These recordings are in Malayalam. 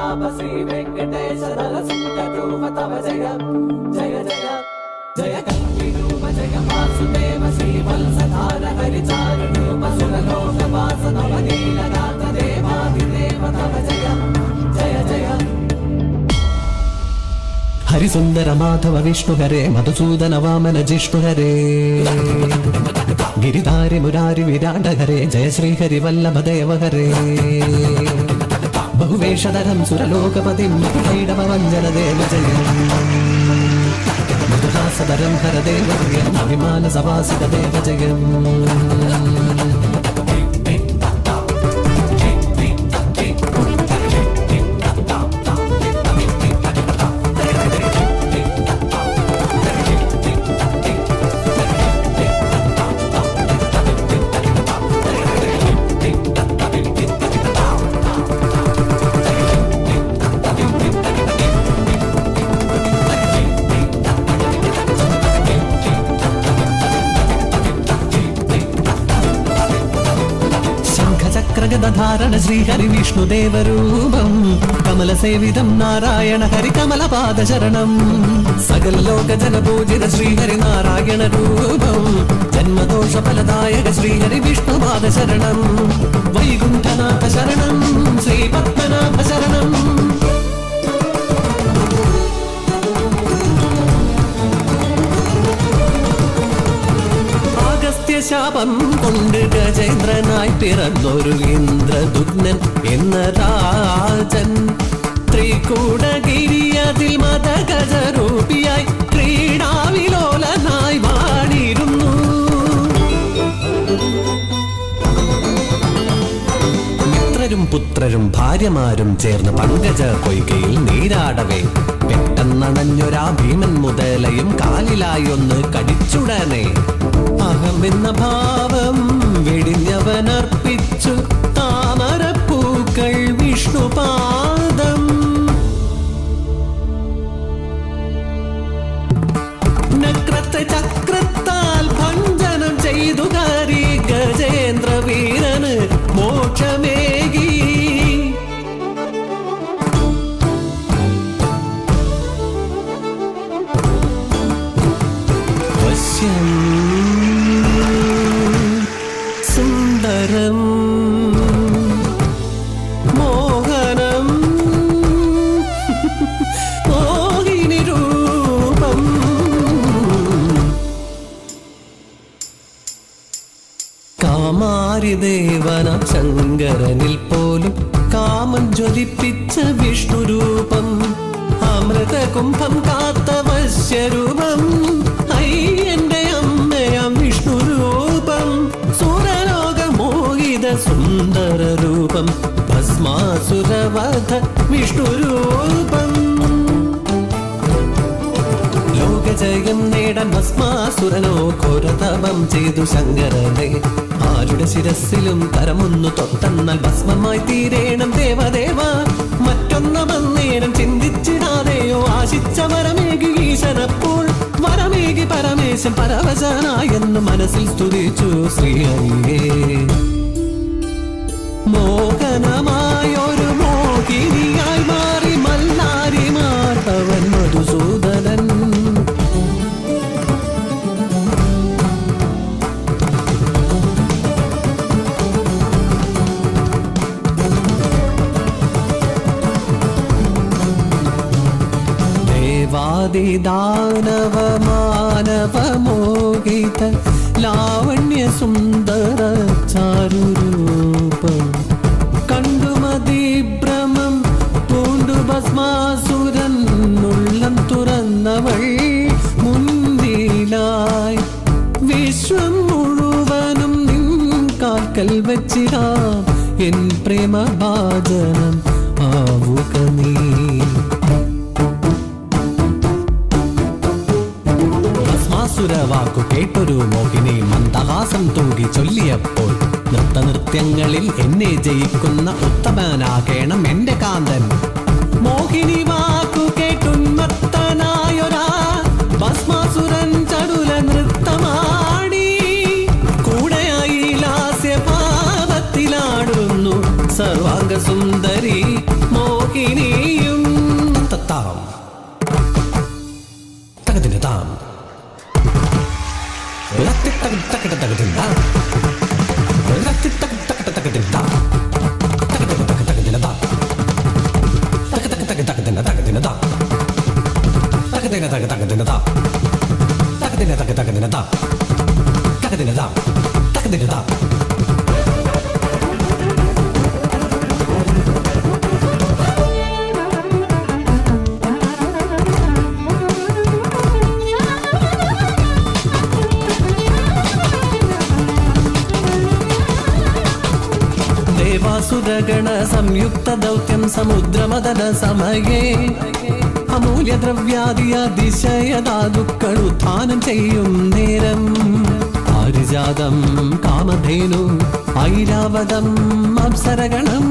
పద్మనాభ శ్రీ వెంకటేశ నరసింహ తవ జయ జయ జయ జయ కల్కి రూప జయ వాసుదేవ శ్రీ వత్సధార హరిచారు రూప సురలోక వాస నవ నీలనాథ దేవాదిదేవ తవ జయ జయ జయ హరిసుందర మాధవ విష్ణు హరే మధుసూదన వామన జిష్ణు హరే గిరిధారి మురారి విరాట హరే జయ శ్రీ హరి వల్లభ దేవ హరే బహువేషధరం సురలోకపతిం భైరవ వంజన దేవ జయ మధుహాసధరం హర దేవ అభిమాన సవాసిత దేవ జయం ధారణ శ్రీహరి విష్ణుదేవ రూపం కమల సేవితం నారాయణ హరి కమల పాద శరణం సకల లోక జన పూజిత శ్రీహరి నారాయణ రూపం జన్మదోష ఫలదాయక శ్రీహరి విష్ణు పాద శరణం వైకుంఠనాథ శరణం శ్రీ పద్మనాభ శరణం ശാപം കൊണ്ട് ഗജേന്ദ്രനായി പിറന്നൊരു ഇന്ദ്രദുഗ്നൻ എന്ന രാജൻ ത്രികൂടഗിരിയതിൽ മതഗജരൂപിയായി ക്രീഡാവിലോലനായി വാണിരുന്നു മിത്രരും പുത്രരും ഭാര്യമാരും ചേർന്ന് പങ്കജ പൊയ്കയിൽ നീരാടവേ പെട്ടെന്നണഞ്ഞൊരാ ഭീമൻ മുതലയും കാലിലായി ഒന്ന് കടിച്ചുടനെ അഹമെന്ന ഭാവം വെടിഞ്ഞവനർപ്പിച്ചു താമരപ്പൂക്കൾ വിഷ്ണുപാദം നക്രത്തെ ചക്രത്താൽ ഭഞ്ജനം ചെയ്തു കാരി ഗജേന്ദ്ര വീരന് മോക്ഷമേകി സുന്ദരം മോഹനം മോഹിനി രൂപം കാമാരിദേവന ശങ്കരനിൽ പോലും കാമം ജ്വലിപ്പിച്ച വിഷ്ണുരൂപം അമൃത കുംഭം കാത്ത വശ്യരൂപം അയ്യന്റെ അമ്മയാം വിഷ്ണുരൂപം സുരലോകമോഹിത സുന്ദര രൂപം ഭസ്മാസുരവധ വിഷ്ണുരൂപം ലോകജയം നേടാൻ ഭസ്മാസുരനോ ഘോരതപം ചെയ്തു ശങ്കരനെ ആരുടെ ശിരസിലും കരമൊന്നു തൊട്ടെന്നാൽ ഭസ്മമായി തീരേണം ദേവദേവ മറ്റൊന്നമന്നേരം ചിന്തിച്ചിടാതെയോ ആശിച്ച വരമേകി ഈശനപ്പോൾ വരമേകി പരമേശൻ പരവശനായെന്ന് മനസ്സിൽ സ്തുതിച്ചു ശ്രീഹരിയേ മോഹനമായൊരു മോഹിനിയായി മാറി മല്ലാരി മാധവൻ മധുസൂദനൻ ദേവാദിദാനവ മാനവ മോഹിത ലാവണ്യ സുന്ദര ചാരുരൂപം കണ്ടുമതിഭ്രമം പൂണ്ടു ഭസ്മാസുരൻ ഉള്ളം തുറന്നവൾ മുൻപിലായി വിശ്വം മുഴുവനും നിൻ കാൽക്കൽ വച്ചിടാം എൻ പ്രേമഭാജനം ആവുക നീ വാക്കു കേട്ടൊരു മോഹിനി മന്ദഹാസം തൂകി ചൊല്ലിയപ്പോൾ നൃത്തനൃത്യങ്ങളിൽ എന്നെ ജയിക്കുന്ന ഉത്തമനാകേണം എന്റെ കാന്തൻ മോഹിനി വാക്കു കേട്ടുന്മത്തനായൊരാ ഭസ്മാസുരൻ ചടുല നൃത്തമാടി കൂടെയായി ലാസ്യഭാവത്തിലാടുന്നു സർവാംഗ സുന്ദരി മോഹിനി ദേവാസുരഗണ സംയുക്ത ദൗത്യം സമുദ്രമദന സമയേ അമൂല്യദ്രവ്യാദി അതിശയധാതുക്കൾ ഉത്ഥാനം ചെയ്യും നേരം പാരിജാതം കാമധേനു ഐരാവതം അപ്സരഗണം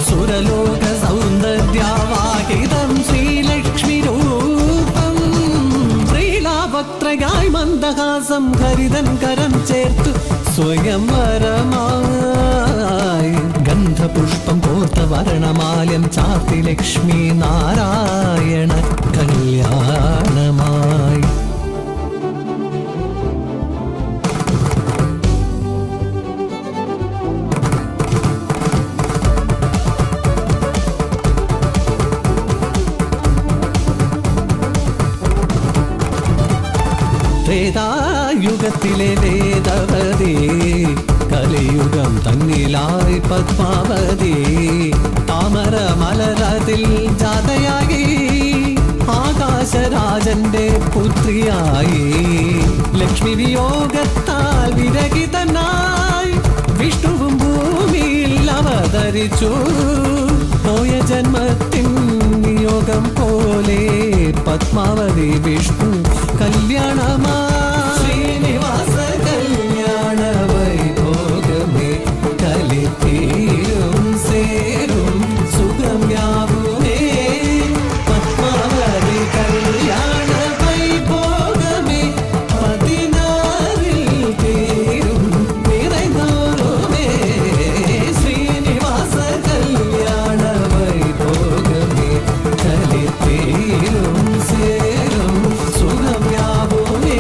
സുരലോക സൗന്ദര്യാവാഹിതം ശ്രീലക്ഷ്മി രൂപം ശ്രീലാഭത്രയായി മന്ദഹാസം ഹരിതൻ കരം ചേർത്തു സ്വയംവരമായി ഗന്ധപുഷ്പം കോർത്ത വരണമാല്യം ചാർത്തി ലക്ഷ്മി നാരായണ കല്യാണമായി ത്രേതായുഗത്തിലെ വേദവതി കലിയുഗം തന്നിലായി പത്മാവതി താമര മലരതിൽ ജാതയായി ആകാശരാജന്റെ പുത്രിയായി ലക്ഷ്മി വിയോഗത്താൽ വിരഹിതനായി വിഷ്ണുവും ഭൂമിയിൽ അവതരിച്ചു പോയ ജന്മത്തിൻ നിയോഗം പോലെ പത്മാവതി വിഷ്ണു കല്യാണമാ ശ്രീനിവാസ കല്യാണ വൈഭോഗമേ കലിതീരും സേരും സുഖം യാവുമേ പത്മാവതി കല്യാണ വൈഭോഗമേ 16 തീരും നിറൈതോറുമേ ശ്രീനിവാസ കല്യാണ വൈഭോഗമേ കലിതീരും സേരും സുഖം യാവുമേ.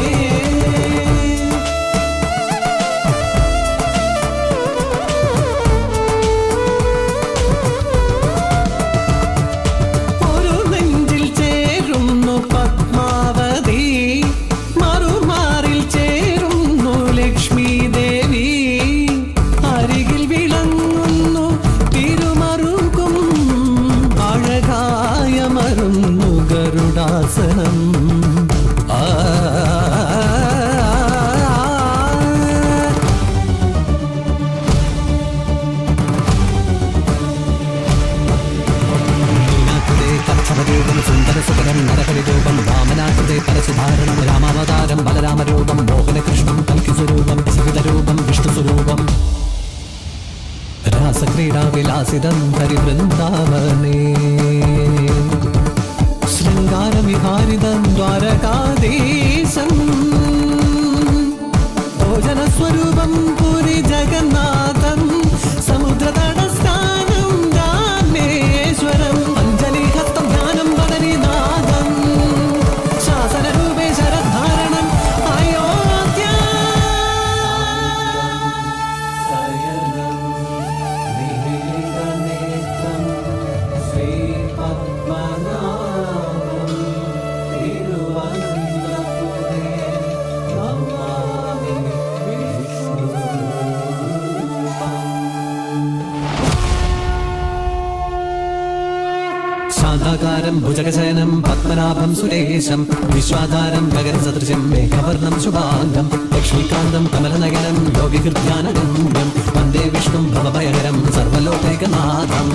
ഒരു നെഞ്ചിൽ ചേരുന്നു പത്മാവതി മറുമാറിൽ ചേരുന്നു ലക്ഷ്മി ദേവി അരികിൽ വിളങ്ങുന്നു തിരുമറുകും അഴകായമരുന്നു ഗരുഡാസനം കക്ഷരൂപം സുന്ദരസുഖം നരകലിരൂപം വാമനാകൃതേ പരശുധാരണം രാമാവതാരം ബലരാമരൂപം മോഹനകൃഷ്ണം കൽക്കിസ്വരൂപം സഹിതരൂപം വിഷ്ണുസ്വരൂപം രാസക്രീഡാവിലാസിതം ഹരിവൃന്ദാവനേ ശൃംഗാരവിഹാരിതം ദ്വാരകാധീശം ഭോജനസ്വരൂപം പുരി ജഗന്നാഥം സമുദ്രതടസ്ഥാനം രാമേശ്വരം അഞ്ജലിഹസ്തം ധ്യാനം ബദരീനാഥം ശാസനരൂപേ ശരദ്ധാരണം അയോധ്യ ശാന്താകാരം ഭുജഗശയനം പത്മനാഭം സുരേശം വിശ്വാധാരം ഗഗനസദൃശം മേഘവർണം ശുഭാംഗം ലക്ഷ്മീകാന്തം കമലനയനം യോഗികൃത്യാനഗമ്യം വന്ദേ വിഷ്ണും ഭവഭയകരം സർവലോകൈകനാഥം